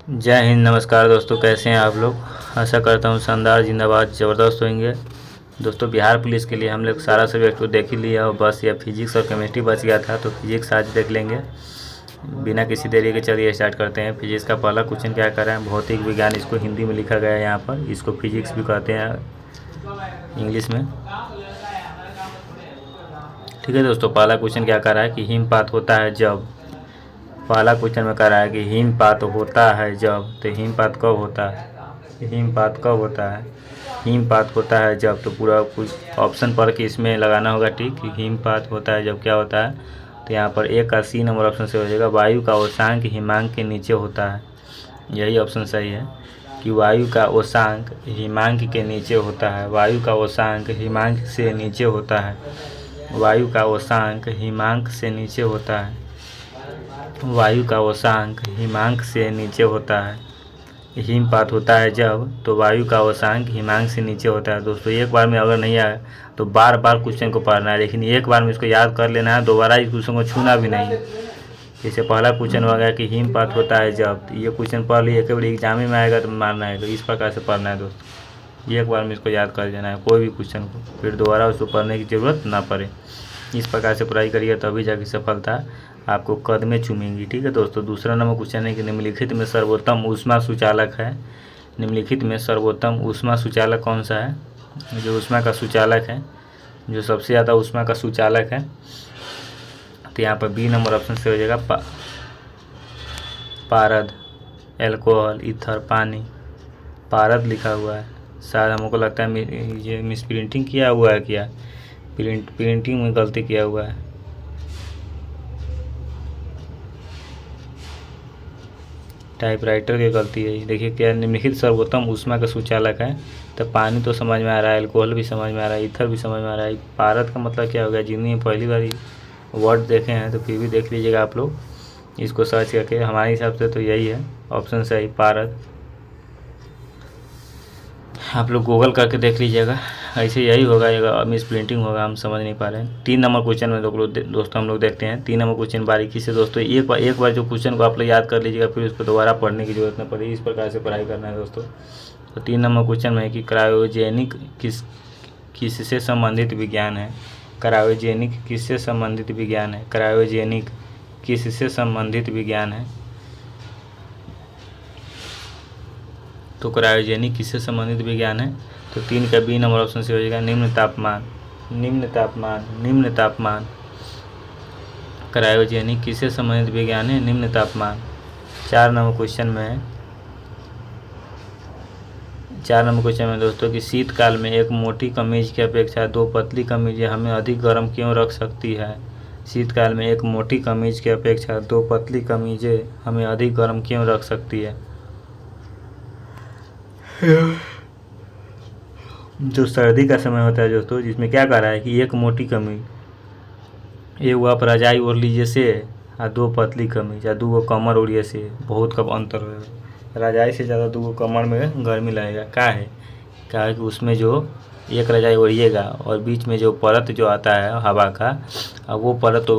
जय हिंद, नमस्कार दोस्तों। कैसे हैं आप लोग? आशा करता हूँ शानदार, जिंदाबाद, ज़बरदस्त होंगे। दोस्तों, बिहार पुलिस के लिए हम लोग सारा सब्जेक्ट को देख ही लिया और बस या फिजिक्स और केमिस्ट्री बच गया था, तो फिजिक्स आज देख लेंगे। बिना किसी देरी के चलिए स्टार्ट करते हैं। फिजिक्स का पहला क्वेश्चन क्या कर रहा है? भौतिक विज्ञान, इसको हिंदी में लिखा गया है यहाँ पर। इसको फिजिक्स भी कहते हैं इंग्लिश में। ठीक है दोस्तों, पहला क्वेश्चन क्या कर रहा है कि हिमपात होता है जब। पहला क्वेश्चन में कह रहा है कि हिमपात होता है जब, तो हिमपात कब होता है? हिमपात कब होता है? हिमपात होता है जब, तो पूरा कुछ ऑप्शन पढ़ के इसमें लगाना होगा टिक कि हिमपात होता है जब क्या होता है। तो यहाँ पर एक का सी नंबर ऑप्शन से हो जाएगा। वायु का ओसांक हिमांक के नीचे होता है, यही ऑप्शन सही है कि वायु का ओसांक हिमांक के नीचे होता है। वायु का ओसांक हिमांक से नीचे होता है। वायु का ओसांक हिमांक से नीचे होता है। वायु का ओसांक हिमांक से नीचे होता है। हिमपात होता है जब, तो वायु का ओसांक हिमांक से नीचे होता है। दोस्तों, एक बार में अगर नहीं आए तो बार बार क्वेश्चन को पढ़ना है, लेकिन एक बार में इसको याद कर लेना है, दोबारा इस क्वेश्चन को छूना भी नहीं। जैसे पहला क्वेश्चन हो गया कि हिमपात होता है जब, तो ये क्वेश्चन पढ़ लिए, कभी एग्जाम में आएगा तो मारना है। तो इस प्रकार से पढ़ना है दोस्तों, एक बार में इसको याद कर लेना है कोई भी क्वेश्चन को, फिर दोबारा उसको पढ़ने की ज़रूरत ना पड़े। इस प्रकार से पढ़ाई करिए, तभी जाके सफलता आपको कदमें चूमेंगी। ठीक है दोस्तों, दूसरा नंबर क्वेश्चन है कि निम्नलिखित में सर्वोत्तम ऊष्मा सुचालक है। निम्नलिखित में सर्वोत्तम ऊष्मा सुचालक कौन सा है? जो ऊष्मा का सुचालक है, जो सबसे ज़्यादा ऊष्मा का सुचालक है, तो यहाँ पर बी नंबर ऑप्शन से हो जाएगा पारद, एल्कोहल, ईथर, पानी। पारद लिखा हुआ है, शायद हमको लगता है ये मिस प्रिंटिंग किया हुआ है, क्या प्रिंटिंग में गलती किया हुआ है। टाइपराइटर की गलती है। देखिए क्या निम्नलिखित सर्वोत्तम ऊष्मा का सुचालक है, तो पानी तो समझ में आ रहा है, अल्कोहल भी समझ में आ रहा है, ईथर भी समझ में आ रहा है। पारद का मतलब क्या होगा? जिन्हें पहली बार वर्ड देखे हैं तो फिर भी देख लीजिएगा आप लोग इसको सर्च करके। हमारे हिसाब से तो यही है ऑप्शन सही, पारद। आप लोग गूगल करके देख लीजिएगा, ऐसे यही होगा, मिस प्रिंटिंग होगा, हम समझ नहीं पा रहे हैं। 3 नंबर क्वेश्चन में दोस्तों हम लोग देखते हैं। 3 नंबर क्वेश्चन बारीकी से दोस्तों, एक बार जो क्वेश्चन को आप लोग याद कर लीजिएगा, फिर उसको दोबारा पढ़ने की जरूरत न पड़ेगी। इस प्रकार से पढ़ाई करना है दोस्तों। तो 3 नंबर क्वेश्चन में है कि क्रायोजेनिक किससे संबंधित विज्ञान है? क्रायोजेनिक किससे संबंधित विज्ञान है? क्रायोजेनिक किससे संबंधित विज्ञान है? तो क्रायोजेनिक किससे संबंधित विज्ञान है? तो 3 का बी नंबर ऑप्शन से हो जाएगा निम्न तापमान। निम्न तापमान, निम्न तापमान। क्रायोजेनिक किससे संबंधित विज्ञान है? निम्न तापमान। 4 नंबर क्वेश्चन में है, 4 नंबर क्वेश्चन में दोस्तों कि शीतकाल में एक मोटी कमीज की अपेक्षा 2 पतली कमीजें हमें अधिक गर्म क्यों रख सकती है? शीतकाल में एक मोटी कमीज की अपेक्षा 2 पतली कमीजें हमें अधिक गर्म क्यों रख सकती है? जो सर्दी का समय होता है दोस्तों, जिसमें क्या कह रहा है कि एक मोटी कमीज, एक आप रजाई ओढ़ लीजिए से, और 2 पतली कमीज, या 2 कमर ओढ़िए से, बहुत कब अंतर होगा। रजाई से ज़्यादा 2 कमर में गर्मी लगेगा। क्या है कि उसमें जो एक रजाई ओढ़िएगा और बीच में जो परत जो आता है हवा का, अब वो परत तो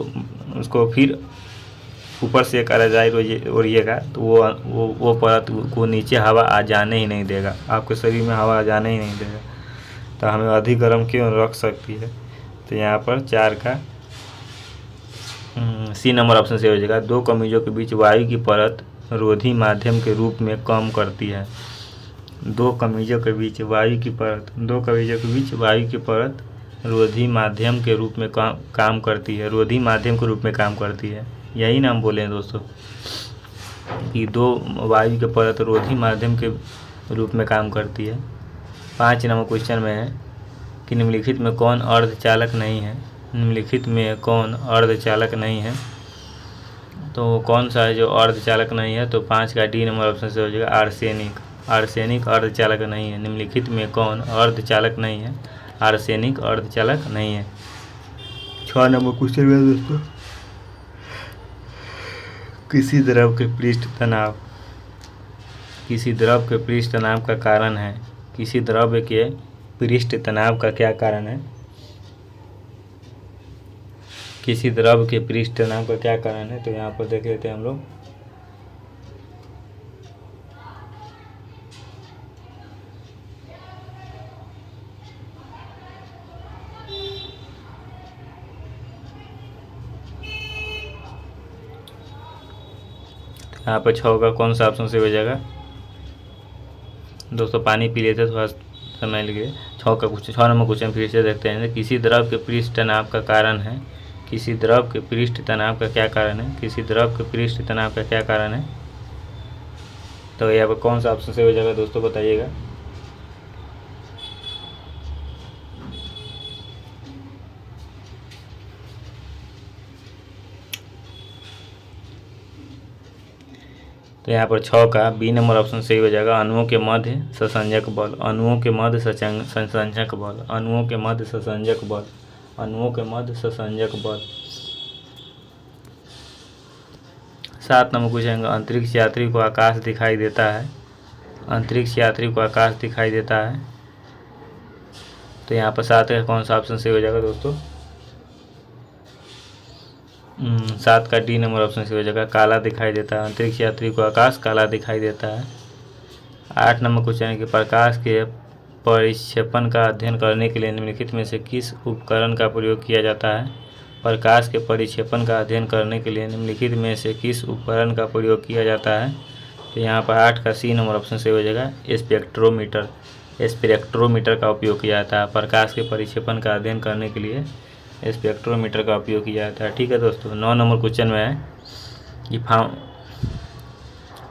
उसको फिर ऊपर से एक रजाई ओढ़िएगा तो वो परत को नीचे हवा आ जाने ही नहीं देगा, आपके शरीर में हवा आ जाने ही नहीं देगा। तो हमें अधिक गर्म क्यों रख सकती है? तो यहाँ पर 4 का सी नंबर ऑप्शन से हो जाएगा। 2 कमीजों के बीच वायु की परत रोधी माध्यम के रूप में काम करती है। 2 कमीजों के बीच वायु की परत, 2 कमीजों के बीच वायु की परत रोधी माध्यम के रूप में काम करती है। रोधी माध्यम के रूप में काम करती है, यही नाम बोले हैं दोस्तों कि 2 वायु के परत रोधी माध्यम के रूप में काम करती है। 5 नंबर क्वेश्चन में है कि निम्नलिखित में कौन अर्धचालक नहीं है? निम्नलिखित में कौन अर्धचालक नहीं है? तो कौन सा है जो अर्धचालक नहीं है? तो 5 का डी नंबर ऑप्शन से हो जाएगा आर्सेनिक। आर्सेनिक अर्धचालक नहीं है। निम्नलिखित में कौन अर्धचालक नहीं है? आर्सेनिक अर्धचालक नहीं है। 6 नंबर क्वेश्चन में दोस्तों, किसी द्रव के पृष्ठ तनाव, किसी द्रव के पृष्ठ तनाव का कारण है। किसी द्रव के पृष्ठ तनाव का क्या कारण है? किसी द्रव के पृष्ठ तनाव का क्या कारण है? तो यहाँ पर देख लेते हैं हम लोग। यहाँ पर 6 का कौन सा ऑप्शन सही हो जाएगा? दोस्तों पानी पी लेते थोड़ा समय लगे। 6 नंबर क्वेश्चन फिर से देखते हैं। किसी द्रव के पृष्ठ तनाव का कारण है, किसी द्रव के पृष्ठ तनाव का क्या कारण है? किसी द्रव के पृष्ठ तनाव का क्या कारण है? तो यहाँ पर कौन सा ऑप्शन सही हो जाएगा दोस्तों, बताइएगा। तो यहाँ पर 6 का बी नंबर ऑप्शन सही हो जाएगा। अणुओं के मध्य संसंजक बल, अणुओं के मध्य संसंजक बल, अणुओं के मध्य संसंजक बल, अणुओं के मध्य संसंजक बल। 7 नंबर पूछेंगे, अंतरिक्ष यात्री को आकाश दिखाई देता है, अंतरिक्ष यात्री को आकाश दिखाई देता है। तो यहाँ पर 7 का कौन सा ऑप्शन सही हो जाएगा दोस्तों? 7 का डी नंबर ऑप्शन सही हो जाएगा, काला दिखाई देता है। अंतरिक्ष यात्री को आकाश काला दिखाई देता है। 8 नंबर क्वेश्चन है कि प्रकाश के परिक्षेपण का अध्ययन करने के लिए निम्नलिखित में से किस उपकरण का प्रयोग किया जाता है? प्रकाश के परिक्षेपण का अध्ययन करने के लिए निम्नलिखित में से किस उपकरण का प्रयोग किया जाता है? तो यहाँ पर 8 का सी नंबर ऑप्शन सही हो जाएगा, स्पेक्ट्रोमीटर। स्पेक्ट्रोमीटर का उपयोग किया जाता है प्रकाश के परिक्षेपण का अध्ययन करने के लिए, स्पेक्ट्रोमीटर का उपयोग किया जाता है। ठीक है दोस्तों, 9 नंबर क्वेश्चन में है कि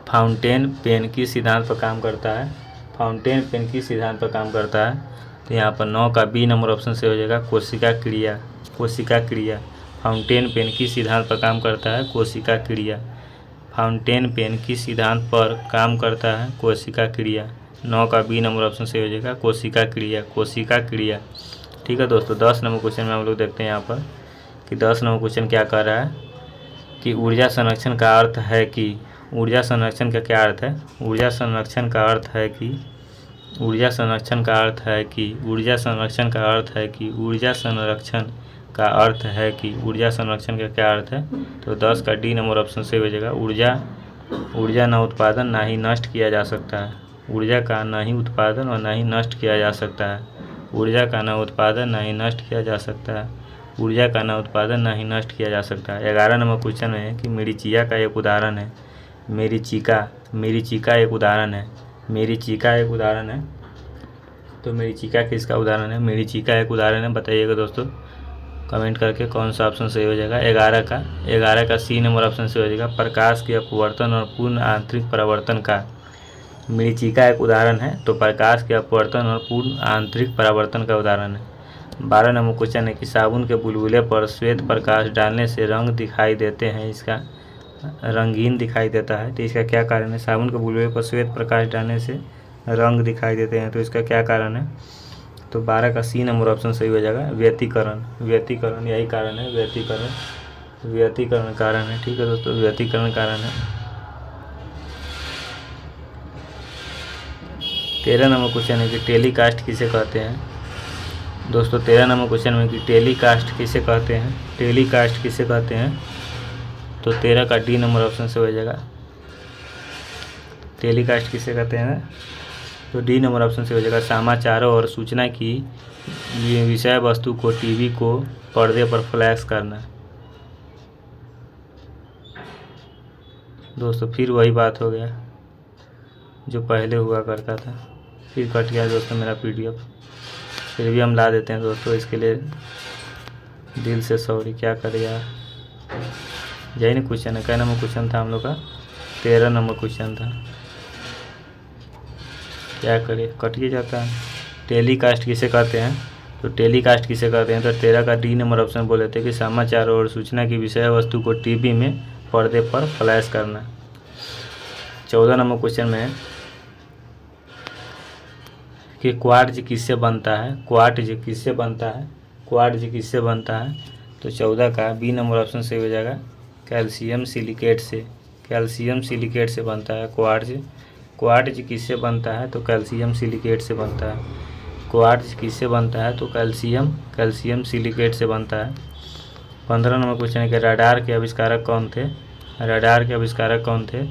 फाउंटेन पेन किस सिद्धांत पर काम करता है? फाउंटेन पेन किस सिद्धांत पर काम करता है? तो यहाँ पर 9 का बी नंबर ऑप्शन से हो जाएगा, कोशिका क्रिया। कोशिका क्रिया। फाउंटेन पेन किस सिद्धांत पर काम करता है? कोशिका क्रिया। फाउंटेन पेन किस सिद्धांत पर काम करता है? कोशिका क्रिया। 9 का बी नंबर ऑप्शन से हो जाएगा, कोशिका क्रिया। कोशिका क्रिया। ठीक है दोस्तों, 10 नंबर क्वेश्चन में हम लोग देखते हैं यहाँ पर कि 10 नंबर क्वेश्चन क्या कह रहा है कि ऊर्जा संरक्षण का अर्थ है कि, ऊर्जा संरक्षण का क्या अर्थ है? ऊर्जा संरक्षण का अर्थ है कि, ऊर्जा संरक्षण का अर्थ है कि, ऊर्जा संरक्षण का अर्थ है कि, ऊर्जा संरक्षण का अर्थ है कि, ऊर्जा संरक्षण का क्या अर्थ है? तो 10 का डी नंबर ऑप्शन से हो जाएगा, ऊर्जा न उत्पादन ना ही नष्ट किया जा सकता है। ऊर्जा का ना ही उत्पादन और ना ही नष्ट किया जा सकता है। ऊर्जा का न उत्पादन ना ही नष्ट किया जा सकता है। ऊर्जा का न उत्पादन ना ही नष्ट किया जा सकता है। 11 नंबर क्वेश्चन है कि मरीचिका का एक उदाहरण है। मरीचिका एक उदाहरण है। मरीचिका एक उदाहरण है। तो मरीचिका किसका उदाहरण है? मरीचिका एक उदाहरण है, बताइएगा दोस्तों कमेंट करके कौन सा ऑप्शन सही हो जाएगा। 11 का सी नंबर ऑप्शन सही हो जाएगा, प्रकाश के अपवर्तन और पूर्ण आंतरिक परावर्तन का मरीचिका एक उदाहरण है। तो प्रकाश के अपवर्तन और पूर्ण आंतरिक परावर्तन का उदाहरण है। 12 नंबर क्वेश्चन है कि साबुन के बुलबुले पर श्वेत प्रकाश डालने से रंग दिखाई देते हैं, इसका रंगीन दिखाई देता है, तो इसका क्या कारण है? साबुन के बुलबुले पर श्वेत प्रकाश डालने से रंग दिखाई देते हैं, तो इसका क्या कारण है? तो 12 का सी नंबर ऑप्शन सही हो जाएगा, व्यतिकरण। व्यतिकरण यही कारण है, व्यतिकरण कारण है। ठीक है दोस्तों, व्यतिकरण कारण है। 13 नंबर क्वेश्चन है कि टेलीकास्ट किसे कहते हैं? दोस्तों 13 नंबर क्वेश्चन में कि टेलीकास्ट किसे कहते हैं? टेलीकास्ट किसे कहते हैं? तो 13 का डी नंबर ऑप्शन से हो जाएगा, टेलीकास्ट किसे कहते हैं? तो डी नंबर ऑप्शन से हो जाएगा, समाचारों और सूचना की विषय वस्तु को टीवी को पर्दे पर फ्लैश करना। दोस्तों फिर वही बात हो गया जो पहले हुआ करता था, फिर कट गया दोस्तों मेरा पीडीएफ। फिर भी हम ला देते हैं दोस्तों, इसके लिए दिल से सॉरी, क्या करें यार। यही नहीं क्वेश्चन है, क्या नंबर क्वेश्चन था हम लोग का? 13 नंबर क्वेश्चन था, क्या करें कट ही जाता है। टेलीकास्ट किसे कहते हैं? तो टेलीकास्ट किसे कहते हैं? तो 13 का डी नंबर ऑप्शन बोले थे कि समाचारों और सूचना की विषय वस्तु को टीवी में पर्दे पर फ्लैश करना। 14 नंबर क्वेश्चन में कि क्वार्ट्ज किससे बनता है? क्वार्ट्ज किससे बनता है? क्वार्ट्ज किससे बनता है? तो 14 का बी नंबर ऑप्शन सही हो जाएगा, कैल्शियम सिलिकेट से। कैल्शियम सिलिकेट से बनता है क्वार्ट्ज। क्वार्ट्ज किससे बनता है? तो कैल्शियम सिलिकेट से बनता है। क्वार्ट्ज किससे बनता है? तो कैल्शियम सिलिकेट से बनता है। 15 नंबर क्वेश्चन है कि रडार के आविष्कारक कौन थे? रडार के आविष्कारक कौन थे?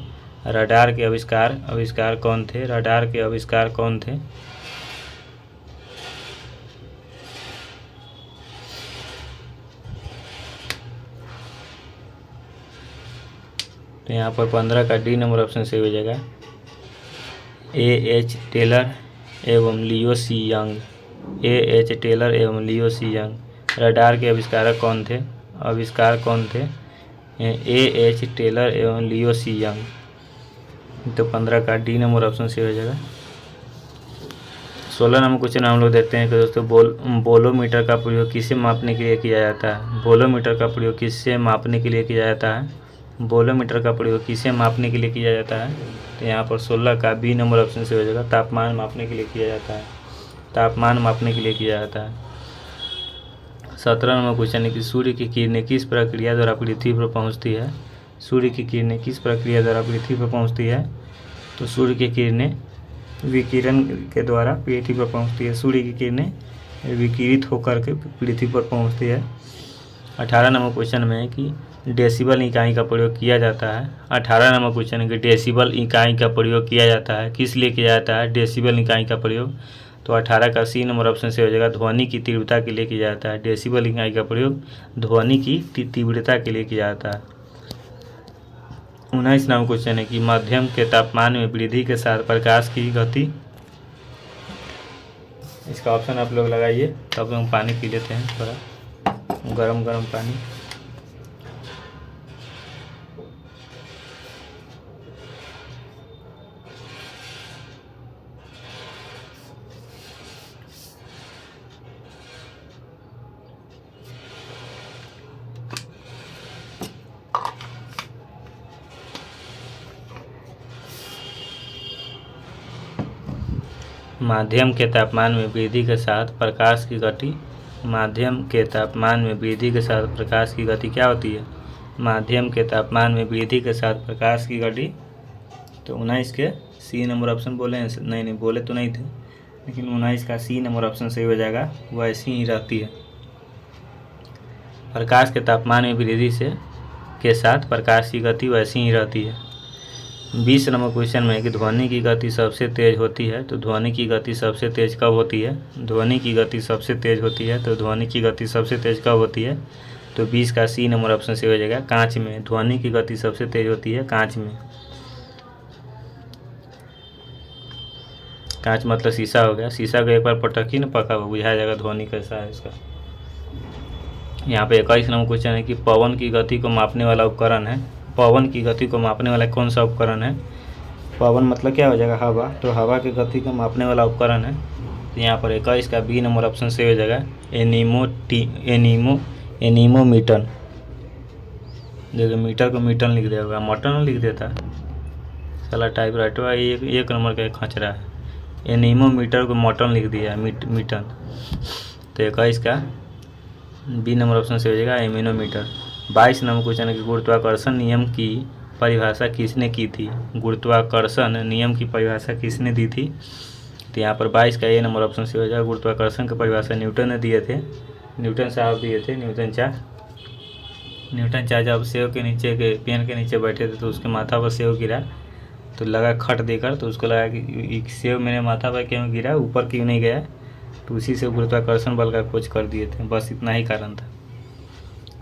रडार के आविष्कार कौन थे? रडार के आविष्कार कौन थे? तो यहाँ पर 15 का डी नंबर ऑप्शन सही हो जाएगा। A.H. टेलर एवं लियो सी यंग। A.H. टेलर एवं लियो सी यंग रडार के आविष्कारक कौन थे? A.H. टेलर एवं लियो सी यंग। तो 15 का डी नंबर ऑप्शन सही हो जाएगा। 16 नंबर क्वेश्चन हम लोग देखते हैं कि दोस्तों बोलोमीटर का प्रयोग किसे मापने के लिए किया जाता है? बोलोमीटर का प्रयोग किससे मापने के लिए किया जाता है? बोलोमीटर का प्रयोग किसे मापने के लिए किया जाता है? तो यहाँ पर 16 का बी नंबर ऑप्शन से हो जाएगा। तापमान मापने के लिए किया जाता है। तापमान मापने के लिए किया जाता है। 17 नंबर क्वेश्चन है कि सूर्य की किरणें किस प्रक्रिया द्वारा पृथ्वी पर पहुँचती है? सूर्य की किरणें किस प्रक्रिया द्वारा पृथ्वी पर पहुँचती है? तो सूर्य की किरणें विकिरण के द्वारा पृथ्वी पर पहुँचती है। सूर्य की किरणें विकिरित होकर के पृथ्वी पर पहुँचती है। 18 नंबर क्वेश्चन में है कि डेसिबल इकाई का प्रयोग किया जाता है। 18 नंबर क्वेश्चन है कि डेसिबल इकाई का प्रयोग किया जाता है, किस लिए किया जाता है डेसिबल इकाई का प्रयोग? तो 18 का सी नंबर ऑप्शन से हो जाएगा। ध्वनि की तीव्रता के लिए किया जाता है। डेसिबल इकाई का प्रयोग ध्वनि की तीव्रता के लिए किया जाता है। 19 नंबर क्वेश्चन है कि मध्यम के तापमान में वृद्धि के साथ प्रकाश की गति। इसका ऑप्शन आप लोग लगाइए। तब हम पानी पी लेते हैं, थोड़ा गरम पानी। माध्यम के तापमान में वृद्धि के साथ प्रकाश की गति। माध्यम के तापमान में वृद्धि के साथ प्रकाश की गति क्या होती है? माध्यम के तापमान में वृद्धि के साथ प्रकाश की गति। तो 19 के सी नंबर ऑप्शन बोले हैं? नहीं बोले तो नहीं थे, लेकिन 19 का सी नंबर ऑप्शन सही हो जाएगा। वो ऐसी ही रहती है। प्रकाश के तापमान में वृद्धि से के साथ प्रकाश की गति वैसी ही रहती है। 20 नंबर क्वेश्चन में है कि ध्वनि की गति सबसे तेज होती है। तो ध्वनि की गति सबसे तेज कब होती है? ध्वनि की गति सबसे तेज होती है। तो ध्वनि की गति सबसे तेज कब होती है? तो 20 का सी नंबर ऑप्शन से हो जाएगा। कांच में ध्वनि की गति सबसे तेज होती है। कांच में, कांच मतलब शीशा हो गया। शीशा को एक बार पटकी न पका हुआ बुझाया जाएगा ध्वनि कैसा है इसका। यहाँ पे 21 नंबर क्वेश्चन है कि पवन की गति को मापने वाला उपकरण है। पवन की गति को मापने वाला कौन सा उपकरण है? पवन मतलब क्या हो जाएगा? हवा। तो हवा की गति को मापने वाला उपकरण है। तो यहाँ पर 21 का बी नंबर ऑप्शन से हो जाएगा। एनीमोमीटर। देखिए मीटर को मीटन लिख दिया होगा, मटन लिख देता। साला टाइप राइटर एक नंबर का खचरा है। एनीमोमीटर को मटन लिख दिया है, मीटन। तो 21 का बी नंबर ऑप्शन से हो जाएगा एमिनोमीटर। 22 नंबर क्वेश्चन है कि गुरुत्वाकर्षण नियम की परिभाषा किसने की थी? गुरुत्वाकर्षण नियम की परिभाषा किसने दी थी? तो यहाँ पर 22 का ए नंबर ऑप्शन से हो जाएगा। गुरुत्वाकर्षण की परिभाषा न्यूटन ने दिए थे। न्यूटन साहब दिए थे। न्यूटन चाह जब सेव के नीचे के पेन के नीचे बैठे थे तो उसके माथा पर सेव गिरा, तो लगा खट देकर, तो उसको लगा कि सेव मेरे माथा पर क्यों गिरा, ऊपर क्यों नहीं गया। तो उसी से गुरुत्वाकर्षण बल का खोज कर दिए थे। बस इतना ही कारण था।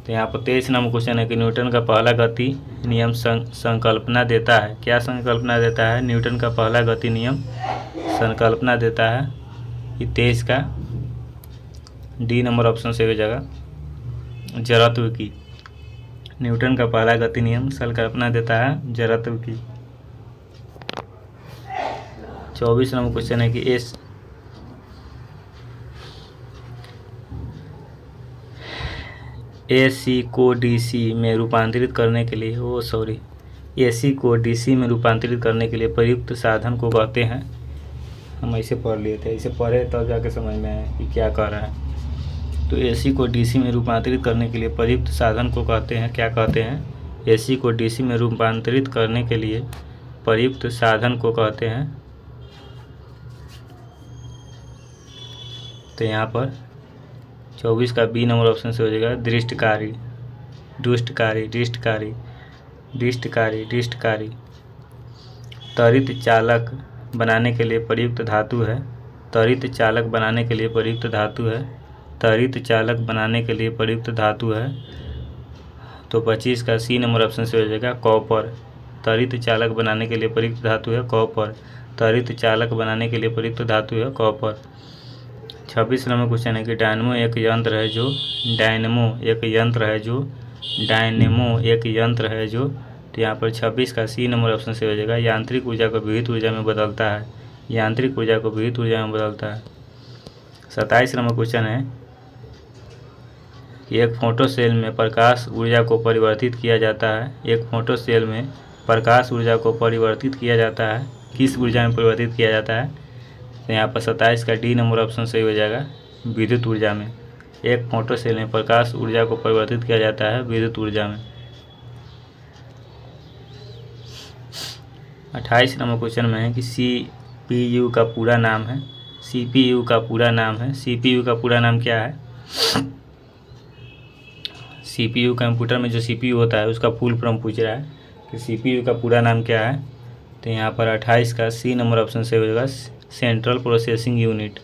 तो यहाँ पर 23 नंबर क्वेश्चन है कि न्यूटन का पहला गति नियम संकल्पना देता है। क्या संकल्पना देता है? न्यूटन का पहला गति नियम संकल्पना देता है। कि 23 का डी नंबर ऑप्शन से हो जाएगा जड़त्व की। न्यूटन का पहला गति नियम संकल्पना देता है जड़त्व की। 24 नंबर क्वेश्चन है कि AC को DC में रूपांतरित करने के लिए AC को DC में रूपांतरित करने के लिए प्रयुक्त साधन को कहते हैं। हम ऐसे पढ़ लिए थे, ऐसे पढ़े तब जाके समझ में आया कि क्या कह रहा है। तो AC को DC में रूपांतरित करने के लिए प्रयुक्त साधन को कहते हैं, क्या कहते हैं? AC को DC में रूपांतरित करने के लिए प्रयुक्त साधन को कहते हैं। तो यहाँ पर 24 का बी नंबर ऑप्शन से हो जाएगा दृष्टकारी। त्वरित चालक बनाने के लिए प्रयुक्त धातु है। त्वरित चालक बनाने के लिए प्रयुक्त धातु है। तो 25 का सी नंबर ऑप्शन से हो जाएगा कॉपर। त्वरित चालक बनाने के लिए प्रयुक्त धातु है कॉपर। त्वरित चालक बनाने के लिए प्रयुक्त धातु है कॉपर। 26 नंबर क्वेश्चन है कि डायनेमो एक यंत्र है जो तो यहाँ पर 26 का सी नंबर ऑप्शन से हो जाएगा। यांत्रिक ऊर्जा को विद्युत ऊर्जा में बदलता है। 27 नंबर क्वेश्चन है कि एक फोटो सेल में प्रकाश ऊर्जा को परिवर्तित किया जाता है। किस ऊर्जा में परिवर्तित किया जाता है? तो यहाँ पर 27 का डी नंबर ऑप्शन सही हो जाएगा, विद्युत ऊर्जा में। एक फोटो सेल में प्रकाश ऊर्जा को परिवर्तित किया जाता है विद्युत ऊर्जा में। 28 नंबर क्वेश्चन में है कि CPU का पूरा नाम क्या है? CPU कंप्यूटर में जो CPU होता है उसका फुल फॉर्म पूछ रहा है कि CPU का पूरा नाम क्या है? तो यहाँ पर 28 का सी नंबर ऑप्शन से हो जाएगा, central processing unit.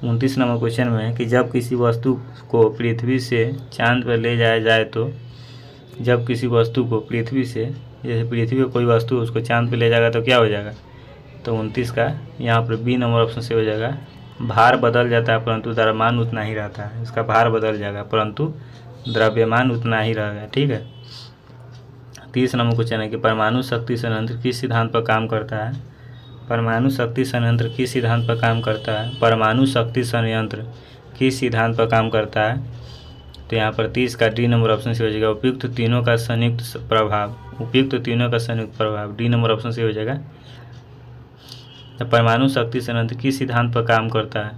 29 number question में है कि जब किसी वस्तु को पृथ्वी से चांद पर ले जाया जाए तो जैसे पृथ्वी को कोई वस्तु उसको चांद पर ले जाएगा तो क्या हो जाएगा? तो 29 का यहाँ पर बी नंबर ऑप्शन से हो जाएगा, भार बदल जाता है परंतु द्रव्यमान उतना ही रहता है। इसका भार बदल जाएगा परंतु द्रव्यमान उतना ही रहेगा। ठीक है। 30 नंबर क्वेश्चन है कि परमाणु शक्ति संयंत्र किस सिद्धांत पर काम करता है? परमाणु शक्ति संयंत्र किस सिद्धांत पर काम करता है? तो यहाँ पर 30 का डी नंबर ऑप्शन से हो जाएगा, उपयुक्त तीनों का संयुक्त प्रभाव। डी नंबर ऑप्शन से हो जाएगा। तो परमाणु शक्ति संयंत्र किस सिद्धांत पर काम करता है?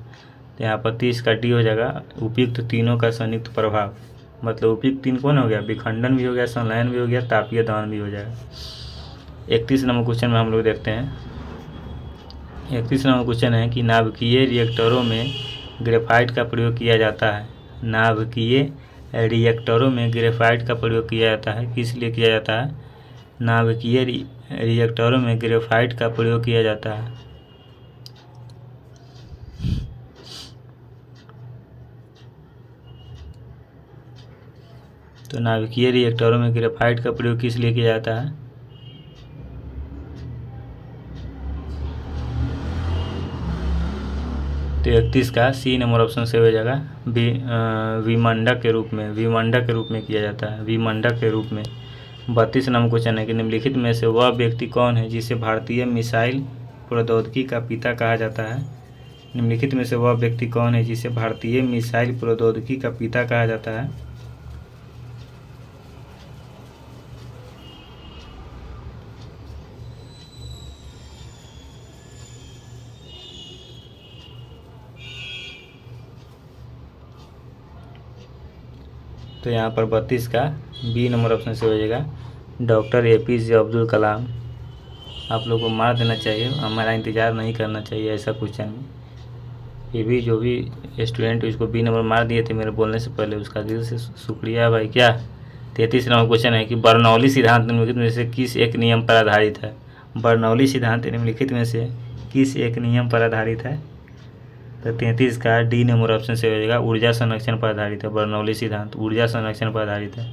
तो यहाँ पर 30 का डी हो जाएगा, उपयुक्त तीनों का संयुक्त प्रभाव। मतलब उपयुक्त तीन कौन हो गया? विखंडन भी हो गया, संलयन भी हो गया, तापीय दहन भी हो जाएगा। 31 नंबर क्वेश्चन में हम लोग देखते हैं। 31 नंबर क्वेश्चन है कि नाभिकीय रिएक्टरों में ग्रेफाइट का प्रयोग किया जाता है। किस लिए किया जाता है? नाभिकीय रिएक्टरों में ग्रेफाइट का प्रयोग किया जाता है। तो नाभिकीय रिएक्टरों में ग्रेफाइट का प्रयोग किस लिए किया जाता है? तो 31 का सी नंबर ऑप्शन से हो जाएगा, विमंडक के रूप में किया जाता है, विमंडक के रूप में। 32 नंबर क्वेश्चन है कि निम्नलिखित में से वह व्यक्ति कौन है जिसे भारतीय मिसाइल प्रौद्योगिकी का पिता कहा जाता है? निम्नलिखित में से वह व्यक्ति कौन है जिसे भारतीय मिसाइल प्रौद्योगिकी का पिता कहा जाता है? तो यहाँ पर 32 का बी नंबर ऑप्शन से हो जाएगा, डॉक्टर APJ अब्दुल कलाम। आप लोग को मार देना चाहिए, हमारा इंतज़ार नहीं करना चाहिए ऐसा क्वेश्चन में। ये भी जो भी स्टूडेंट इसको बी नंबर मार दिए थे मेरे बोलने से पहले, उसका दिल से शुक्रिया भाई। क्या 33 नंबर क्वेश्चन है कि बर्नौली सिद्धांत निम्नलिखित में से किस एक नियम पर आधारित है? बर्नौली सिद्धांत निम्नलिखित में से किस एक नियम पर आधारित है? तो 33 का डी नंबर ऑप्शन से हो जाएगा, ऊर्जा संरक्षण पर आधारित है। बर्नौली सिद्धांत ऊर्जा संरक्षण पर आधारित है।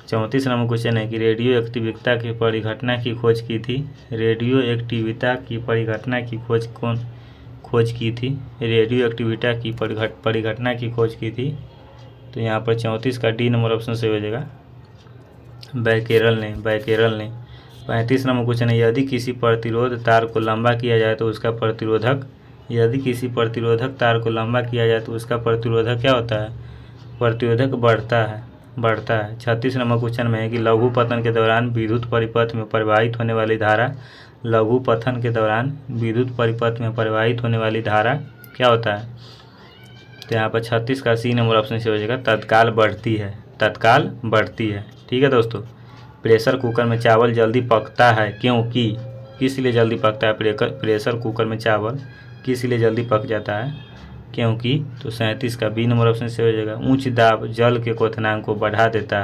34 नंबर क्वेश्चन है कि रेडियो एक्टिविटी की परिघटना की खोज की थी। रेडियो एक्टिविटी की परिघटना की खोज की थी। तो यहाँ पर 34 का डी नंबर ऑप्शन से हो जाएगा, बैकेरल ने। 35 नंबर क्वेश्चन है, यदि किसी प्रतिरोध तार को लंबा किया जाए तो उसका प्रतिरोधक क्या होता है? प्रतिरोधक बढ़ता है। 36 नंबर क्वेश्चन में है कि लघु पतन के दौरान विद्युत परिपथ में प्रवाहित होने वाली धारा क्या होता है? तो यहाँ पर 36 का सी नंबर ऑप्शन से हो जाएगा, तत्काल बढ़ती है। ठीक है दोस्तों। प्रेशर कुकर में चावल जल्दी पकता है क्योंकि किस लिए जल्दी पकता है? प्रेशर कुकर में चावल किस लिए जल्दी पक जाता है? क्योंकि। तो 37 का बी नंबर ऑप्शन से हो जाएगा, उच्च दाब जल के क्वथनांक को बढ़ा देता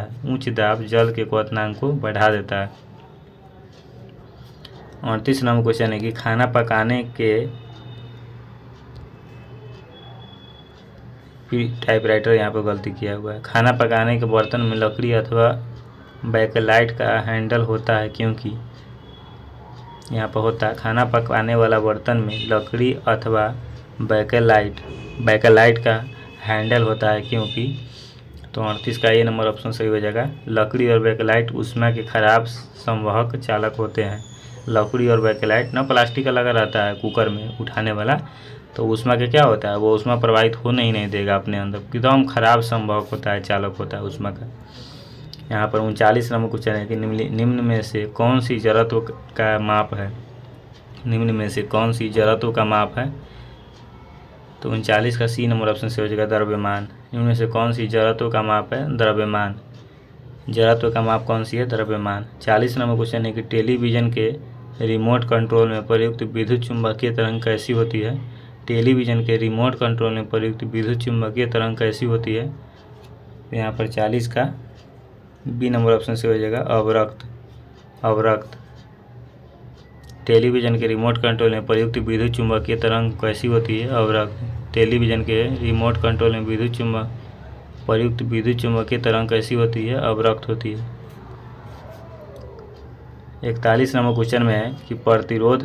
है। 38 नंबर क्वेश्चन है कि खाना पकाने के टाइपराइटर यहाँ पर गलती किया हुआ है। खाना पकाने के बर्तन में लकड़ी अथवा बैकलाइट का हैंडल होता है क्योंकि यहाँ पर होता है खाना पकाने वाला बर्तन में लकड़ी अथवा बैकलाइट का हैंडल होता है क्योंकि। तो 38 का ए नंबर ऑप्शन सही हो जाएगा। लकड़ी और बैकलाइट ऊष्मा के खराब संवहक चालक होते हैं। लकड़ी और बैकलाइट ना प्लास्टिक का लगा रहता है कुकर में उठाने वाला, तो ऊष्मा के क्या होता है, वो ऊष्मा प्रवाहित होने ही नहीं देगा अपने अंदर, एकदम खराब संवहक होता है, चालक होता है ऊष्मा का। यहाँ पर 39 नंबर क्वेश्चन है कि निम्न में से कौन सी जड़त्व का माप है। निम्न में से कौन सी जड़त्व का माप है। तो 39 का सी नंबर ऑप्शन से हो जाएगा द्रव्यमान। निम्न में से कौन सी जड़त्व का माप है, द्रव्यमान। जड़त्व का माप कौन सी है, द्रव्यमान। 40 नंबर क्वेश्चन है कि टेलीविज़न के रिमोट कंट्रोल में प्रयुक्त विद्युत चुम्बकीय तरंग कैसी होती है। टेलीविज़न के रिमोट कंट्रोल में प्रयुक्त विद्युत चुम्बकीय तरंग कैसी होती है। तो यहाँ पर 40 का बी नंबर ऑप्शन से हो जाएगा अवरक्त। टेलीविज़न के रिमोट कंट्रोल में प्रयुक्त विद्युत चुम्बकीय तरंग कैसी होती है, अवरक्त। टेलीविज़न के रिमोट कंट्रोल में प्रयुक्त विद्युत चुम्बकीय तरंग कैसी होती है, अवरक्त होती है। 41 नंबर क्वेश्चन में है कि प्रतिरोध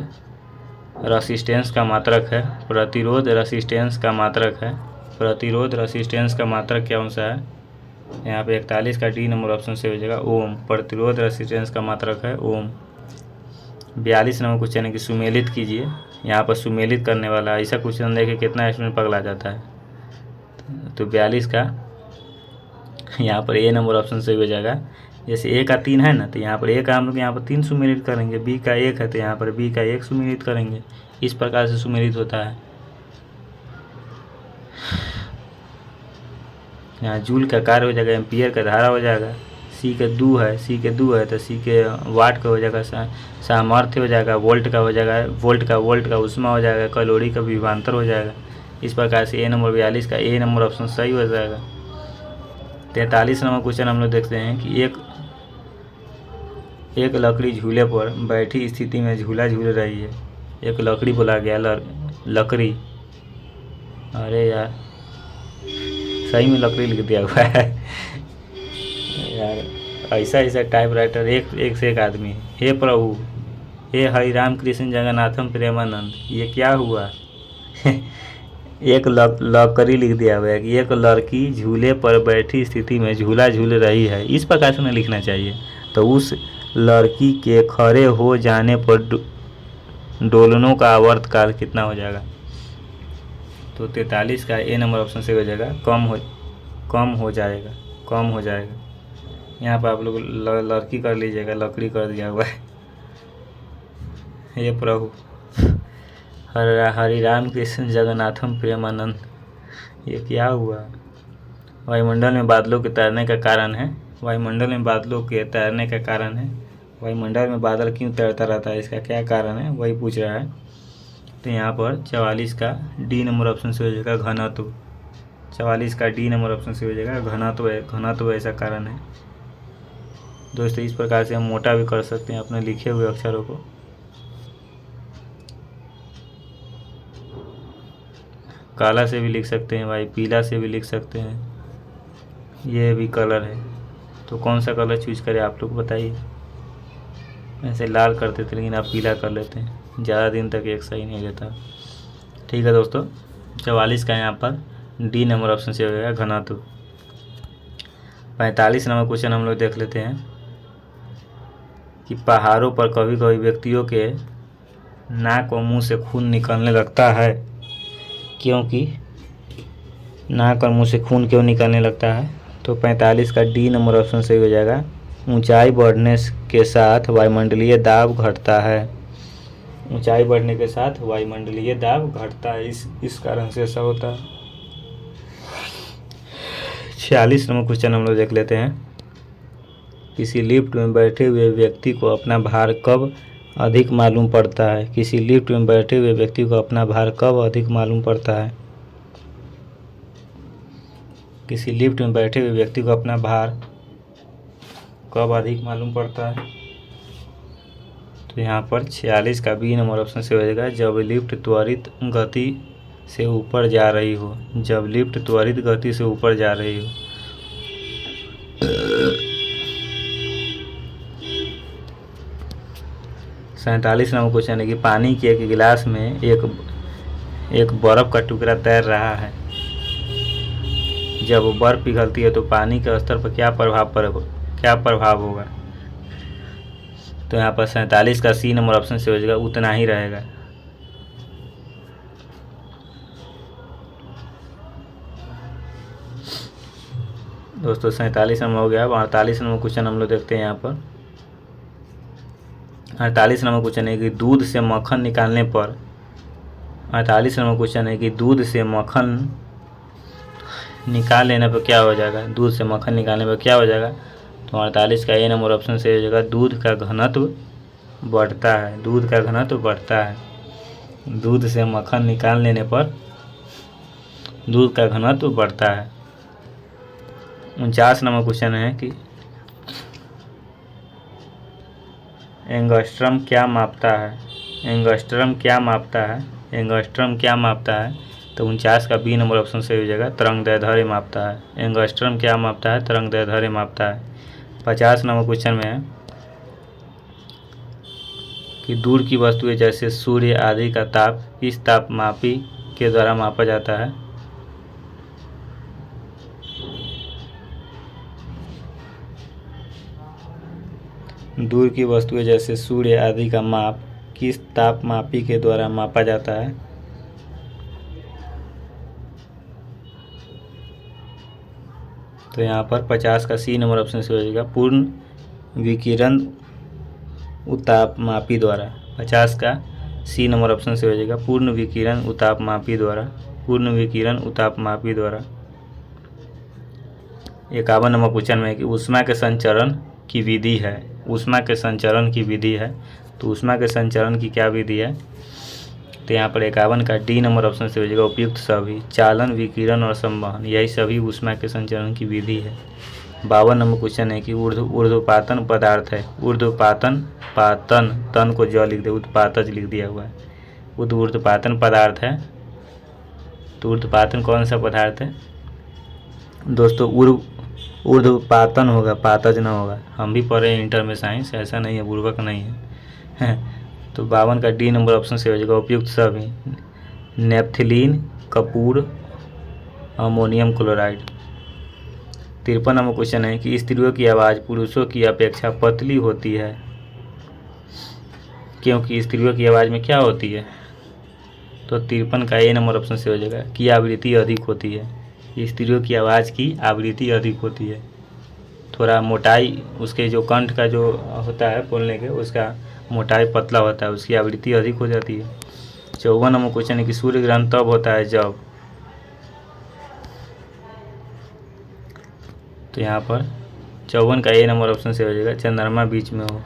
रेसिस्टेंस का मात्रक है। प्रतिरोध रेसिस्टेंस का मात्रक है। प्रतिरोध रेसिस्टेंस का मात्रक क्या सा है। यहाँ पे 41 का डी नंबर ऑप्शन से हो जाएगा ओम। प्रतिरोध रेसिस्टेंस का मात्रक है ओम। 42 नंबर क्वेश्चन है कि सुमेलित कीजिए। यहाँ पर सुमेलित करने वाला ऐसा क्वेश्चन देखे कितना स्टूडेंट पगला जाता है। तो 42 का यहाँ पर ए नंबर ऑप्शन सही हो जाएगा। जैसे ए का 3 है ना, तो यहाँ पर ए का हम लोग यहाँ पर 3 सुमेलित करेंगे। बी का 1 है तो यहाँ पर बी का 1 सुमेलित करेंगे। इस प्रकार से सुमेलित होता है। यहाँ जूल का कार्य हो जाएगा, एम्पियर का धारा हो जाएगा। सी के 2 है तो सी के वाट का हो जाएगा, सामर्थ्य हो जाएगा। वोल्ट का हो जाएगा, वोल्ट का ऊष्मा हो जाएगा। कैलोरी का विभवांतर हो जाएगा। इस प्रकार से ए नंबर 42 का ए नंबर ऑप्शन सही हो जाएगा। 43 नंबर क्वेश्चन हम लोग देखते हैं कि एक लकड़ी झूले पर बैठी स्थिति में झूला झूल रही है। एक लकड़ी बोला गया, लकड़ी, अरे यार सही में लकड़ी लिख दिया हुआ है यार। ऐसा टाइपराइटर एक से एक आदमी है। हे प्रभु, हे हरि राम कृष्ण जगन्नाथम प्रेमानंद, ये क्या हुआ एक लकड़ी लिख दिया हुआ है कि एक लड़की झूले पर बैठी स्थिति में झूला झूल रही है। इस प्रकार से नहीं लिखना चाहिए। तो उस लड़की के खड़े हो जाने पर डोलनों का आवर्तकाल कितना हो जाएगा। तो 43 का ए नंबर ऑप्शन से हो जाएगा कम हो जाएगा। यहाँ पर आप लोग लड़की कर लीजिएगा, लकड़ी कर दिया हुआ है। हे प्रभु, हरि राम कृष्ण जगन्नाथम प्रेमानंद, ये क्या हुआ। वायुमंडल में बादलों के तैरने का कारण है। वायुमंडल में बादल क्यों तैरता रहता है, इसका क्या कारण है, वही पूछ रहा है। तो यहाँ पर 44 का डी नंबर ऑप्शन से हो जाएगा घनत्व। 44 का डी नंबर ऑप्शन से हो जाएगा घनत्व ऐसा कारण है। दोस्तों इस प्रकार से हम मोटा भी कर सकते हैं अपने लिखे हुए अक्षरों को। काला से भी लिख सकते हैं भाई, पीला से भी लिख सकते हैं, ये भी कलर है। तो कौन सा कलर चूज करें आप लोग बताइए। ऐसे लाल करते थे लेकिन आप पीला कर लेते हैं, ज़्यादा दिन तक एक सही नहीं रहता। ठीक है दोस्तों, 44 का यहाँ पर डी नंबर ऑप्शन से हो गया घनत्व। 45 नंबर क्वेश्चन हम लोग देख लेते हैं कि पहाड़ों पर कभी कभी व्यक्तियों के नाक और मुंह से खून निकलने लगता है, क्योंकि नाक और मुंह से खून क्यों निकलने लगता है। तो 45 का डी नंबर ऑप्शन सही हो जाएगा। ऊंचाई बढ़ने के साथ वायुमंडलीय दाब घटता है। ऊंचाई बढ़ने के साथ वायुमंडलीय दाब घटता है, इस कारण से ऐसा होता है। 46 नंबर क्वेश्चन हम लोग देख लेते हैं। किसी लिफ्ट में बैठे हुए व्यक्ति को अपना भार कब अधिक मालूम पड़ता है। किसी लिफ्ट में बैठे हुए व्यक्ति को अपना भार कब अधिक मालूम पड़ता है। किसी लिफ्ट में बैठे हुए व्यक्ति को अपना भार कब अधिक मालूम पड़ता है। तो यहाँ पर 46 का बी नंबर ऑप्शन से हो जाएगा जब लिफ्ट त्वरित गति से ऊपर जा रही हो। जब लिफ्ट त्वरित गति से ऊपर जा रही हो। 47 नंबर क्वेश्चन है कि पानी के एक गिलास में एक बर्फ़ का टुकड़ा तैर रहा है। जब वो बर्फ़ पिघलती है तो पानी के स्तर पर क्या प्रभाव होगा? तो यहाँ पर 47 का सी नंबर ऑप्शन से हो जाएगा, उतना ही रहेगा। दोस्तों 47 नंबर हो गया। अब 48 नंबर क्वेश्चन हम लोग देखते हैं। यहाँ पर 48 नंबर क्वेश्चन है कि दूध से मक्खन निकालने पर 48 नंबर क्वेश्चन है कि दूध से मक्खन निकाल लेने पर क्या हो जाएगा? दूध से मक्खन निकालने पर क्या हो जाएगा? तो 48 का ए नंबर ऑप्शन से हो जाएगा, दूध का घनत्व बढ़ता है। दूध का घनत्व बढ़ता है। दूध से मक्खन निकाल लेने पर दूध का घनत्व बढ़ता है। 49 नंबर क्वेश्चन है कि एंगस्ट्रम क्या मापता है? एंगस्ट्रम क्या मापता है? एंगस्ट्रम क्या मापता है? तो 49 का बी नंबर ऑप्शन से हो जाएगा, तरंगदैर्ध्य मापता है। एंगस्ट्रम क्या मापता है? तरंगदैर्ध्य मापता है। 50 नंबर क्वेश्चन में है कि दूर की वस्तुएं जैसे सूर्य आदि का ताप किस तापमापी के द्वारा मापा जाता है? दूर की वस्तुएं जैसे सूर्य आदि का माप किस तापमापी के द्वारा मापा जाता है? तो यहाँ पर 50 का सी नंबर ऑप्शन से हो जाएगा, पूर्ण विकिरण उतापमापी द्वारा। 50 का सी नंबर ऑप्शन से हो जाएगा, पूर्ण विकिरण उतापमापी द्वारा। पूर्ण विकिरण उतापमापी द्वारा। 51 नंबर क्वेश्चन में है कि ऊष्मा के संचरण की विधि है। ऊष्मा के संचरण की विधि है। तो ऊष्मा के संचरण की क्या विधि है? तो यहाँ पर 51 का डी नंबर ऑप्शन से हो जाएगा, उपयुक्त सभी। चालन, विकिरण और संवहन, यही सभी ऊष्मा के संचरण की विधि है। 52 नंबर क्वेश्चन है कि ऊर्ध्वपातन पदार्थ है। ऊर्ध्वपातन, पातन, तन को ज लिख दे, उत्पातज लिख दिया हुआ है। ऊर्ध्वपातन पदार्थ है। तो ऊर्ध्वपातन कौन सा पदार्थ है? दोस्तों ऊर्ध्वपातन होगा, पातज न होगा। हम भी पढ़े इंटर में साइंस, ऐसा नहीं है, बुर्बक नहीं है। तो 52 का डी नंबर ऑप्शन से हो जाएगा, उपयुक्त सभी। नेप्थिलीन, कपूर, अमोनियम क्लोराइड। 53 नंबर क्वेश्चन है कि स्त्रियों की आवाज़ पुरुषों की अपेक्षा पतली होती है, क्योंकि स्त्रियों की आवाज़ में क्या होती है? तो 53 का ए नंबर ऑप्शन से हो जाएगा कि आवृत्ति अधिक होती है। स्त्रियों की आवाज़ की आवृत्ति अधिक होती है। थोड़ा मोटाई उसके जो कंठ का जो होता है बोलने के, उसका मोटाई पतला होता है, उसकी आवृत्ति अधिक हो जाती है। 54 नंबर क्वेश्चन है कि सूर्य ग्रहण तब होता है जब। तो यहाँ पर 54 का ए नंबर ऑप्शन से हो जाएगा, चंद्रमा बीच में हो।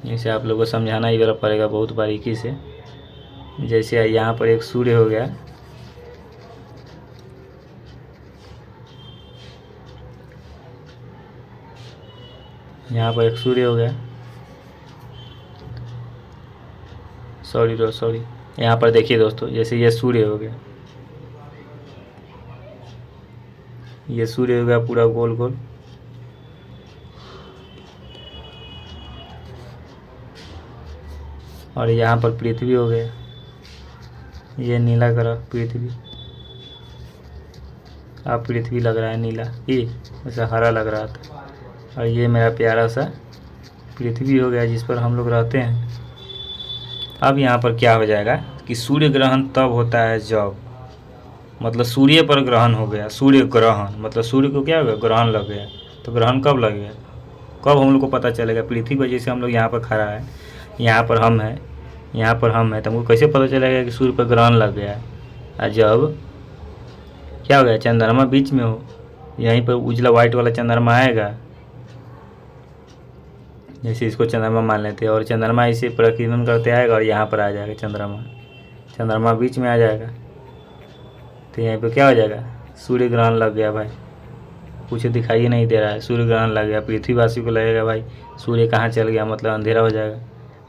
इसे आप लोगों को समझाना ही वाला पड़ेगा बहुत बारीकी से। जैसे यहाँ पर एक सूर्य हो गया, यहाँ पर एक सूर्य हो गया, सॉरी यहाँ पर देखिए दोस्तों, जैसे ये सूर्य हो गया, ये सूर्य हो गया पूरा गोल गोल, और यहाँ पर पृथ्वी हो गया, ये नीला ग्रह पृथ्वी। अब पृथ्वी लग रहा है नीला, ये ऐसा हरा लग रहा था, और ये मेरा प्यारा सा पृथ्वी हो गया जिस पर हम लोग रहते हैं। अब यहाँ पर क्या हो जाएगा कि सूर्य ग्रहण तब होता है जब, मतलब सूर्य पर ग्रहण हो गया। सूर्य ग्रहण मतलब सूर्य को क्या हो गया? ग्रहण लग गया। तो ग्रहण कब लग गया? कब हम लोग को पता चलेगा? पृथ्वी पर जैसे हम लोग यहाँ पर खड़ा है, यहाँ पर हम हैं, यहाँ पर हम हैं, तो हमको कैसे पता चलेगा कि सूर्य पर ग्रहण लग गया? और जब क्या हो गया? चंद्रमा बीच में हो, यहीं पर उजला वाइट वाला चंद्रमा आएगा, जैसे इसको चंद्रमा मान लेते हैं, और चंद्रमा इसे प्रकीर्णन करते आएगा और यहाँ पर आ जाएगा चंद्रमा बीच में आ जाएगा। तो यहाँ पे क्या हो जाएगा? सूर्य ग्रहण लग गया भाई, कुछ दिखाई नहीं दे रहा है, सूर्य ग्रहण लग गया। पृथ्वीवासी को लगेगा भाई सूर्य कहाँ चल गया, मतलब अंधेरा हो जाएगा।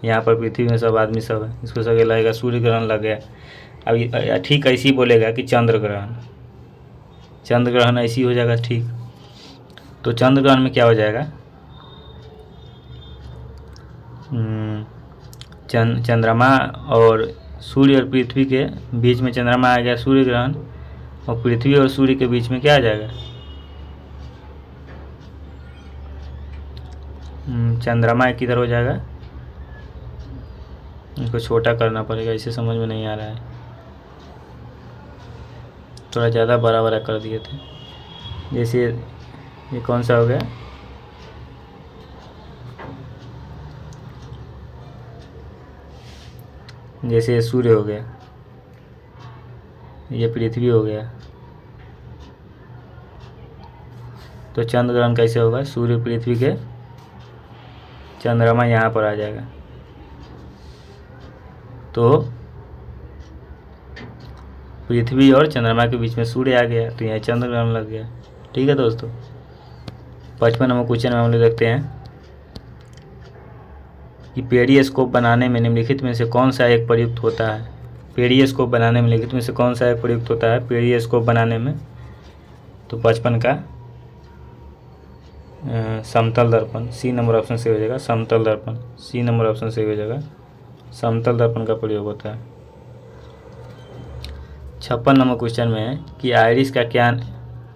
यहाँ पर पृथ्वी में सब आदमी सब है, इसको सब लगेगा सूर्य ग्रहण लग गया। अब ठीक ऐसे ही बोलेगा कि चंद्र ग्रहण ऐसी हो जाएगा, ठीक। तो चंद्र ग्रहण में क्या हो जाएगा? चंद्रमा और सूर्य और पृथ्वी के बीच में चंद्रमा आ गया सूर्य ग्रहण, और पृथ्वी और सूर्य के बीच में क्या आ जाएगा? चंद्रमा किधर हो जाएगा? इनको छोटा करना पड़ेगा, इसे समझ में नहीं आ रहा है, थोड़ा ज़्यादा बड़ा बड़ा कर दिए थे। जैसे ये कौन सा हो गया? जैसे ये सूर्य हो गया, ये पृथ्वी हो गया, तो चंद्र ग्रहण कैसे होगा? सूर्य पृथ्वी के चंद्रमा यहाँ पर आ जाएगा, तो पृथ्वी और चंद्रमा के बीच में सूर्य आ गया, तो यहाँ चंद्र ग्रहण लग गया। ठीक है दोस्तों, 55 नंबर क्वेश्चन में हम लोग देखते हैं कि पेरिस्कोप बनाने में निम्नलिखित में से कौन सा एक प्रयुक्त होता है? पेरिस्कोप बनाने में निम्नलिखित में से कौन सा एक प्रयुक्त होता है पेरिस्कोप बनाने में? तो 55 का समतल दर्पण, सी नंबर ऑप्शन से हो जाएगा समतल दर्पण, सी नंबर ऑप्शन से हो जाएगा समतल दर्पण का प्रयोग होता है। 56 नंबर क्वेश्चन में है कि आइरिस का क्या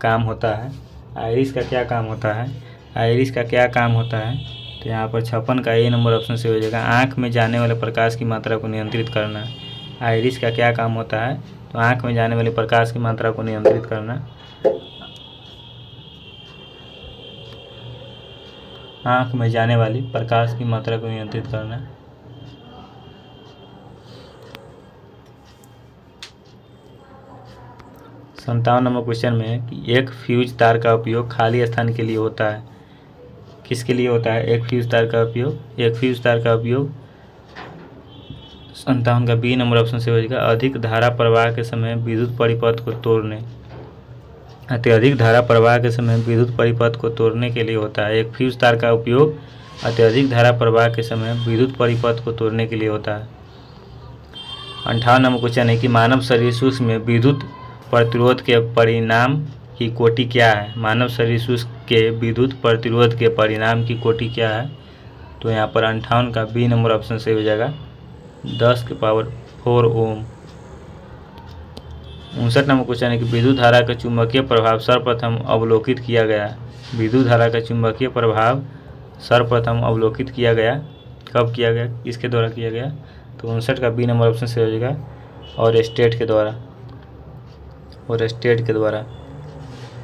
काम होता है? आइरिस का क्या काम होता है? आइरिस का क्या काम होता है? तो यहाँ पर 56 का ए नंबर ऑप्शन से हो जाएगा आँख में जाने वाले प्रकाश की मात्रा को नियंत्रित करना। आइरिस का क्या काम होता है? तो आँख में जाने वाले प्रकाश की मात्रा को नियंत्रित करना। आँख में जाने वाली प्रकाश की मात्रा को नियंत्रित करना। सत्तावन नंबर क्वेश्चन में है कि एक फ्यूज तार का उपयोग खाली स्थान के लिए होता है। किसके लिए होता है एक फ्यूज तार का उपयोग? एक फ्यूज तार का उपयोग 57 का बी नंबर ऑप्शन से हो जाएगा अधिक धारा प्रवाह के समय विद्युत परिपथ को तोड़ने। अत्यधिक धारा प्रवाह के समय विद्युत परिपथ को तोड़ने के लिए होता है। एक फ्यूज तार का उपयोग अत्यधिक धारा प्रवाह के समय विद्युत परिपथ को तोड़ने के लिए होता है। 58 नंबर क्वेश्चन है कि मानव शरीर सूक्ष्म में विद्युत प्रतिरोध के परिणाम की कोटि क्या है? मानव शरीर सूक्ष्म के विद्युत प्रतिरोध के परिणाम की कोटि क्या है? तो यहाँ पर 58 का बी नंबर ऑप्शन से हो जाएगा 10⁴ ओम। 59 नंबर क्वेश्चन है कि विद्युत धारा का चुंबकीय प्रभाव सर्वप्रथम अवलोकित किया गया। विद्युत धारा का चुंबकीय प्रभाव सर्वप्रथम अवलोकित किया गया, कब किया गया, किसके द्वारा किया गया? तो 59 का बी नंबर ऑप्शन से हो जाएगा और स्टेट के द्वारा, और स्टेट के द्वारा।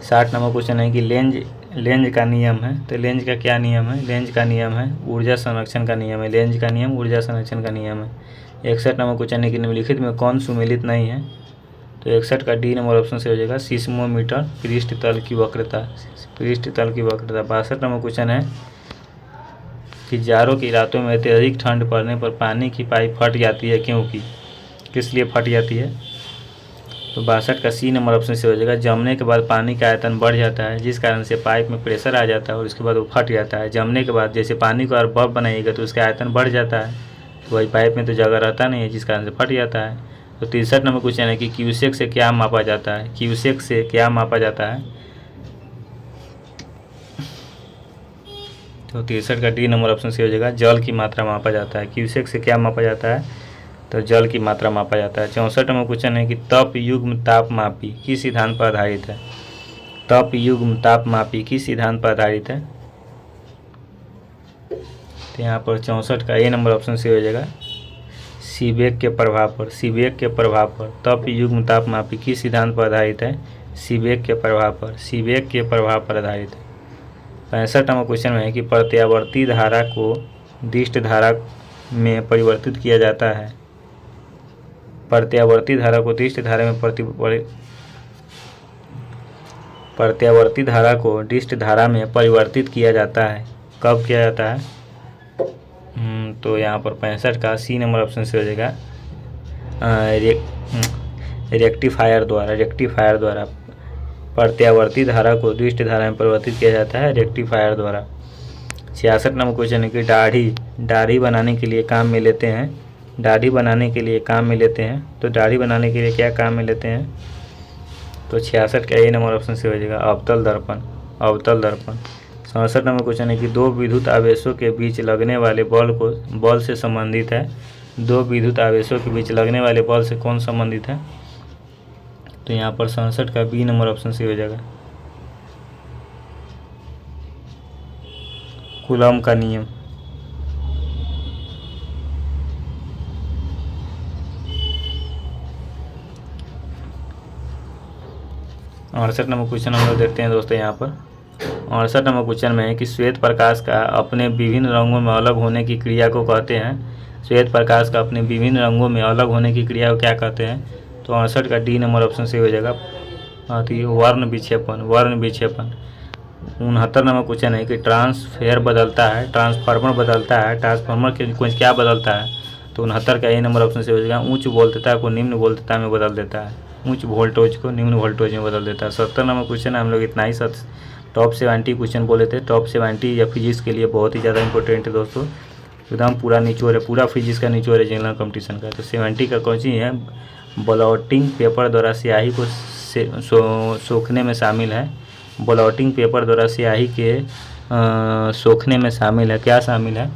60 नंबर क्वेश्चन है कि लेंज का नियम है। तो लेंज का क्या नियम है? लेंज का नियम है ऊर्जा संरक्षण का नियम है। लेंज का नियम ऊर्जा संरक्षण का नियम है। 61 नंबर क्वेश्चन है कि निम्नलिखित में कौन सुमेलित नहीं है? तो 61 का डी नंबर ऑप्शन से हो जाएगा सीस्मोमीटर, पृष्ठ तल की वक्रता, पृष्ठ तल की वक्रता। 62 नंबर क्वेश्चन है कि जाड़ों की रातों में अत्यधिक ठंड पड़ने पर पानी की पाइप फट जाती है, क्योंकि किस लिए फट जाती है? तो 62 का सी नंबर ऑप्शन से हो जाएगा जमने के बाद पानी का आयतन बढ़ जाता है, जिस कारण से पाइप में प्रेशर आ जाता है और उसके बाद वो फट जाता है। जमने के बाद जैसे पानी को और बर्फ बनाइएगा तो उसका आयतन बढ़ जाता है, तो वही पाइप में तो जगह रहता नहीं है, जिस कारण से फट जाता है। तो 63 नंबर क्वेश्चन है कि क्यूसेक से क्या मापा जाता है? क्यूसेक से क्या मापा जाता है? तो 63 का डी नंबर ऑप्शन से हो जाएगा जल की मात्रा मापा जाता है। क्यूसेक से क्या मापा जाता है? तो जल की मात्रा मापा जाता है। 64 नंबर क्वेश्चन है कि तप युग्म तापमापी किस सिद्धांत पर आधारित है? तप युग्म तापमापी किस सिद्धांत पर आधारित है? तो यहाँ पर 64 का ए नंबर ऑप्शन से हो जाएगा सीबेक के प्रभाव पर। सीबेक के प्रभाव पर तप युग्म तापमापी किस सिद्धांत पर आधारित है? सीबेक के प्रभाव पर, सीबेक के प्रभाव पर आधारित है। 65 नंबर क्वेश्चन में है कि प्रत्यावर्ती धारा को दिष्ट धारा में परिवर्तित किया जाता है। प्रत्यावर्ती धारा को दिष्ट धारा में प्रत्यावर्ती धारा को दिष्ट धारा में परिवर्तित किया जाता है, कब किया जाता है? तो यहाँ पर 65 का सी नंबर ऑप्शन से हो जाएगा रेक्टिफायर द्वारा। रेक्टिफायर द्वारा प्रत्यावर्ती धारा को दिष्ट धारा में परिवर्तित किया जाता है रेक्टिफायर द्वारा। 66 नंबर क्वेश्चन है कि दाढ़ी बनाने के लिए काम में लेते हैं। दाढ़ी बनाने के लिए काम में लेते हैं, तो दाढ़ी बनाने के लिए क्या काम में लेते हैं? तो 66 का ए नंबर ऑप्शन से हो जाएगा अवतल दर्पण, अवतल दर्पण। 67 नंबर क्वेश्चन है कि दो विद्युत आवेशों के बीच लगने वाले बल से संबंधित है। दो विद्युत आवेशों के बीच लगने वाले बल से कौन संबंधित है? तो यहाँ पर 67 का बी नंबर ऑप्शन सही हो जाएगा, कूलॉम का नियम। अड़सठ नंबर क्वेश्चन हम लोग देखते हैं दोस्तों यहाँ पर। 68 नंबर क्वेश्चन में है कि श्वेत प्रकाश का अपने विभिन्न रंगों में अलग होने की क्रिया को कहते हैं। श्वेत प्रकाश का अपने विभिन्न रंगों में अलग होने की क्रिया को क्या कहते हैं? तो 68 का डी नंबर ऑप्शन सही हो जाएगा, वर्ण विक्षेपण। वर्ण विक्षेपण। 69 नंबर क्वेश्चन है कि ट्रांसफार्मर बदलता है, ट्रांसफार्मर के कुछ क्या बदलता है? तो 69 का ए नंबर ऑप्शन सही हो जाएगा, उच्च वोल्टता को निम्न वोल्टता में बदल देता है। उच्च वोल्टेज को निम्न वोल्टेज में बदल देता है। 70 नंबर क्वेश्चन हम लोग इतना ही टॉप 70 क्वेश्चन बोले थे। टॉप 70 या फिजिक्स के लिए बहुत ही ज़्यादा इंपॉर्टेंट है दोस्तों, एकदम पूरा निचोड़ है, पूरा फिजिक्स का निचोड़ है जनरल कंपटीशन का। तो 70 का कौन सी है? ब्लॉटिंग पेपर द्वारा स्याही को सोखने में शामिल है। ब्लॉटिंग पेपर द्वारा स्याही के सोखने में शामिल है। क्या शामिल है?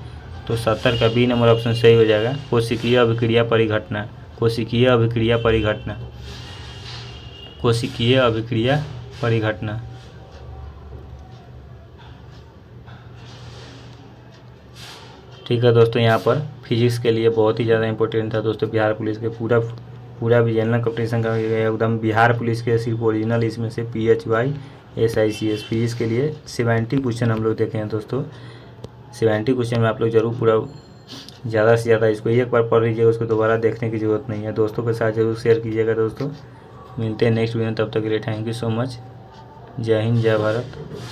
तो 70 का बी नंबर ऑप्शन सही हो जाएगा, कोशिकीय अभिक्रिया परिघटना। कोशिकीय अभिक्रिया परिघटना। कोशिकीय अभिक्रिया परिघटना। ठीक है दोस्तों, यहाँ पर फिजिक्स के लिए बहुत ही ज़्यादा इंपॉर्टेंट था दोस्तों बिहार पुलिस के। पूरा भी जनरल कंपटीशन का एकदम बिहार पुलिस के सिर्फ ओरिजिनल इसमें से PHY SICS फिजिक्स के लिए 70 क्वेश्चन हम लोग देखे हैं दोस्तों। 70 क्वेश्चन में आप लोग जरूर पूरा ज़्यादा से ज़्यादा इसको एक बार पढ़ लीजिएगा, उसको दोबारा देखने की ज़रूरत नहीं है। दोस्तों के साथ जरूर शेयर कीजिएगा दोस्तों। मिलते हैं नेक्स्ट वीडियो, तब तक के लिए थैंक यू सो मच। जय हिंद, जय भारत।